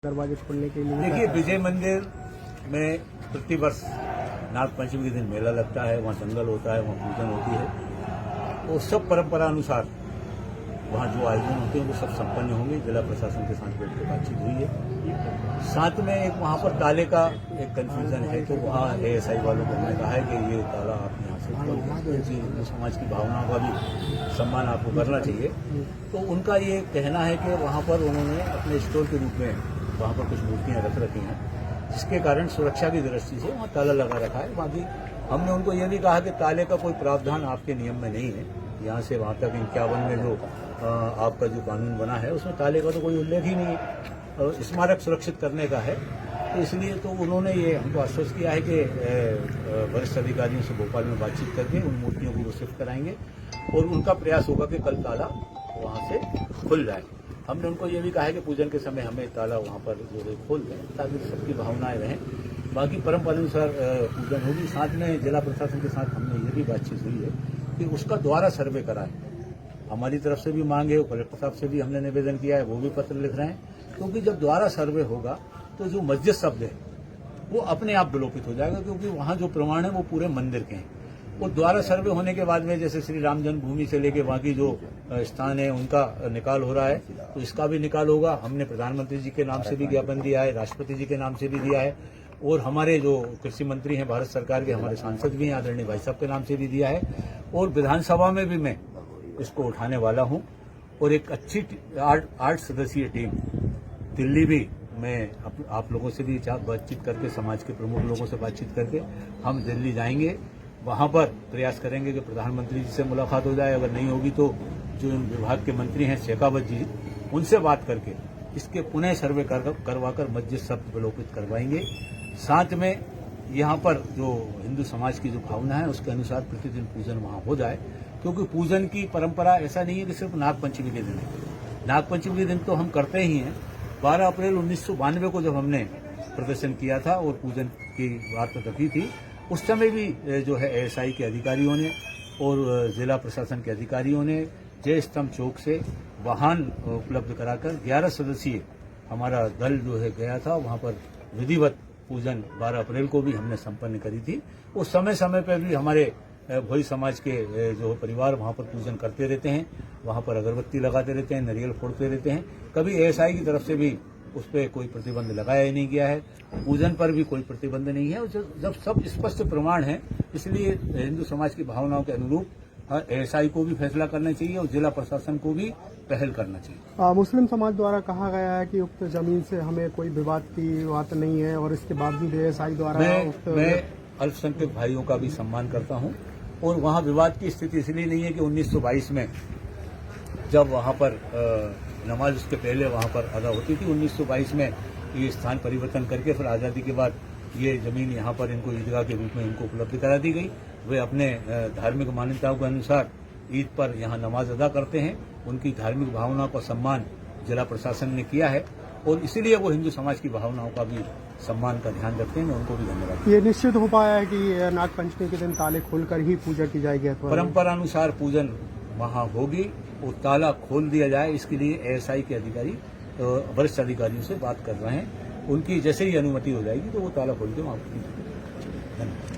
दरवाजे खोलने के लिए? देखिए, विजय मंदिर में प्रतिवर्ष नाग पंचमी के दिन मेला लगता है, वहाँ दंगल होता है, वहाँ पूजन होती है। वो सब परंपरा अनुसार वहाँ जो आयोजन होते हैं वो सब संपन्न होंगे। जिला प्रशासन के साथ बैठ कर बातचीत हुई है। साथ में एक वहाँ पर ताले का एक कंफ्यूजन है, तो वहाँ एएसआई वालों को हमने कहा है कि ये ताला आप यहाँ से खोल दें, क्योंकि हिंदू समाज की भावनाओं का भी सम्मान आपको करना चाहिए। तो उनका ये कहना है कि वहाँ पर उन्होंने अपने स्टोर के रूप में वहाँ पर कुछ मूर्तियाँ रख रखी हैं, जिसके कारण सुरक्षा की दृष्टि से वहाँ ताला लगा रखा है। बाकी हमने उनको ये भी कहा कि ताले का कोई प्रावधान आपके नियम में नहीं है। यहाँ से वहाँ तक 51 में जो आपका जो कानून बना है उसमें ताले का तो कोई उल्लेख ही नहीं है। स्मारक सुरक्षित करने का है, तो इसलिए तो उन्होंने ये हमको आश्वस्त किया है कि वरिष्ठ अधिकारियों से भोपाल में बातचीत करके उन मूर्तियों को शिफ्ट कराएंगे और उनका प्रयास होगा कि कल ताला वहाँ से खुल जाए। हमने उनको ये भी कहा है कि पूजन के समय हमें ताला वहाँ पर जो है खोल दें, ताकि सबकी भावनाएं रहें। बाकी परंपरा अनुसार पूजन होगी। साथ में जिला प्रशासन के साथ हमने ये भी बातचीत हुई है कि उसका द्वारा सर्वे कराएं। हमारी तरफ से भी मांग है, कलेक्टर साहब से भी हमने निवेदन किया है, वो भी पत्र लिख रहे हैं, क्योंकि जब द्वारा सर्वे होगा तो जो मस्जिद शब्द है वो अपने आप विलोपित हो जाएगा, क्योंकि वहाँ जो प्रमाण है वो पूरे मंदिर के हैं। वो द्वारा सर्वे होने के बाद में जैसे श्री राम जन्मभूमि से लेके बाकी जो स्थान है उनका निकाल हो रहा है, तो इसका भी निकाल होगा। हमने प्रधानमंत्री जी के नाम से भी ज्ञापन दिया है, राष्ट्रपति जी के नाम से भी दिया है, और हमारे जो कृषि मंत्री हैं भारत सरकार के, हमारे सांसद भी हैं आदरणीय भाई साहब के नाम से भी दिया है, और विधानसभा में भी मैं इसको उठाने वाला हूं। और एक अच्छी 8 सदस्यीय टीम दिल्ली भी मैं आप लोगों से भी बातचीत करके, समाज के प्रमुख लोगों से बातचीत करके हम दिल्ली जाएंगे। वहां पर प्रयास करेंगे कि प्रधानमंत्री जी से मुलाकात हो जाए। अगर नहीं होगी तो जो विभाग के मंत्री हैं शेखावत जी, उनसे बात करके इसके पुनः सर्वे करवाकर मस्जिद शब्द विलोपित करवाएंगे। साथ में यहाँ पर जो हिंदू समाज की जो भावना है उसके अनुसार प्रतिदिन पूजन वहाँ हो जाए, क्योंकि पूजन की परंपरा ऐसा नहीं है कि सिर्फ नागपंचमी के दिन है। नागपंचमी के दिन तो हम करते ही हैं। 12 अप्रैल 1992 को जब हमने प्रदर्शन किया था और पूजन की बात रखी थी, उस समय भी जो है एएसआई के अधिकारियों ने और जिला प्रशासन के अधिकारियों ने जय स्तंभ चौक से वाहन उपलब्ध कराकर 11 सदस्यीय हमारा दल जो है गया था। वहाँ पर विधिवत पूजन 12 अप्रैल को भी हमने संपन्न करी थी। उस समय समय पर भी हमारे भोई समाज के जो परिवार वहाँ पर पूजन करते रहते हैं, वहाँ पर अगरबत्ती लगाते रहते हैं, नारियल फोड़ते रहते हैं। कभी एएसआई की तरफ से भी उस पर कोई प्रतिबंध लगाया ही नहीं गया है। पूजन पर भी कोई प्रतिबंध नहीं है। जब सब स्पष्ट प्रमाण है, इसलिए हिंदू समाज की भावनाओं के अनुरूप एएसआई को भी फैसला करना चाहिए और जिला प्रशासन को भी पहल करना चाहिए। मुस्लिम समाज द्वारा कहा गया है कि उक्त जमीन से हमें कोई विवाद की बात नहीं है, और इसके बावजूद एएसआई द्वारा मैं अल्पसंख्यक भाइयों का भी सम्मान करता हूं, और वहां विवाद की स्थिति इसलिए नहीं है कि 1922 में जब वहां पर नमाज उसके पहले वहां पर अदा होती थी, 1922 में ये स्थान परिवर्तन करके फिर आज़ादी के बाद ये जमीन यहाँ पर इनको ईदगाह के रूप में इनको उपलब्ध करा दी गई। वे अपने धार्मिक मान्यताओं के अनुसार ईद पर यहाँ नमाज अदा करते हैं। उनकी धार्मिक भावनाओं का सम्मान जिला प्रशासन ने किया है, और इसीलिए वो हिंदू समाज की भावनाओं का भी सम्मान का ध्यान रखते हैं। मैं उनको भी धन्यवाद। ये निश्चित हो पाया है कि नागपंचमी के दिन ताले खोलकर ही पूजा की जाएगी? परंपरा अनुसार पूजन वहाँ होगी, वो ताला खोल दिया जाए, इसके लिए एएसआई के अधिकारी वरिष्ठ अधिकारियों से बात कर रहे हैं। उनकी जैसे ही अनुमति हो जाएगी तो वो ताला खोल के वहाँ। धन्यवाद।